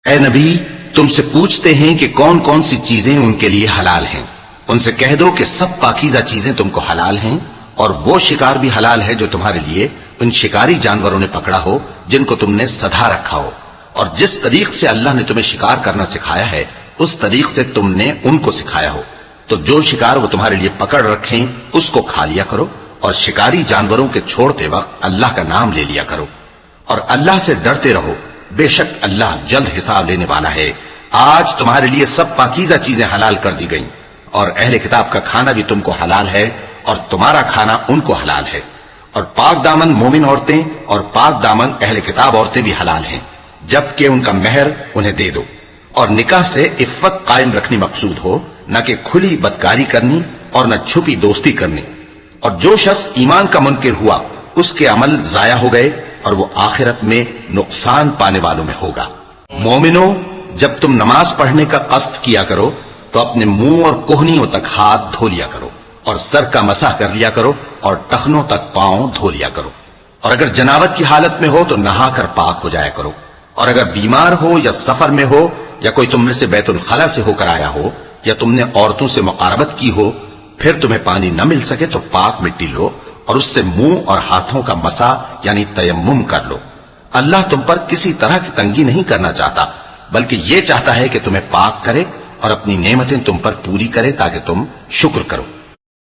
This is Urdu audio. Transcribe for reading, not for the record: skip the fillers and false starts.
اے نبی، تم سے پوچھتے ہیں کہ کون کون سی چیزیں ان کے لیے حلال ہیں۔ ان سے کہہ دو کہ سب پاکیزہ چیزیں تم کو حلال ہیں، اور وہ شکار بھی حلال ہے جو تمہارے لیے ان شکاری جانوروں نے پکڑا ہو جن کو تم نے سدھا رکھا ہو، اور جس طریق سے اللہ نے تمہیں شکار کرنا سکھایا ہے اس طریق سے تم نے ان کو سکھایا ہو۔ تو جو شکار وہ تمہارے لیے پکڑ رکھیں اس کو کھا لیا کرو، اور شکاری جانوروں کے چھوڑتے وقت اللہ کا نام لے لیا کرو، اور اللہ سے ڈرتے رہو، بے شک اللہ جلد حساب لینے والا ہے۔ آج تمہارے لیے سب پاکیزہ چیزیں حلال کر دی گئیں، اور اہل کتاب کا کھانا بھی تم کو حلال ہے، اور تمہارا کھانا ان کو حلال ہے، اور پاک دامن مومن عورتیں اور پاک دامن اہل کتاب عورتیں بھی حلال ہیں، جبکہ ان کا مہر انہیں دے دو، اور نکاح سے عفت قائم رکھنی مقصود ہو، نہ کہ کھلی بدکاری کرنی اور نہ چھپی دوستی کرنی۔ اور جو شخص ایمان کا منکر ہوا اس کے عمل ضائع ہو گئے، اور وہ آخرت میں نقصان پانے والوں میں ہوگا۔ مومنو، جب تم نماز پڑھنے کا قصد کیا کرو تو اپنے منہ اور کوہنیوں تک ہاتھ دھو لیا کرو، اور سر کا مسح کر لیا کرو، اور ٹخنوں تک پاؤں دھو لیا کرو، اور اگر جنابت کی حالت میں ہو تو نہا کر پاک ہو جایا کرو، اور اگر بیمار ہو یا سفر میں ہو یا کوئی تم میں سے بیت الخلا سے ہو کر آیا ہو یا تم نے عورتوں سے مقاربت کی ہو، پھر تمہیں پانی نہ مل سکے تو پاک مٹی لو اور اس سے منہ اور ہاتھوں کا مسح یعنی تیمم کر لو۔ اللہ تم پر کسی طرح کی تنگی نہیں کرنا چاہتا، بلکہ یہ چاہتا ہے کہ تمہیں پاک کرے اور اپنی نعمتیں تم پر پوری کرے تاکہ تم شکر کرو۔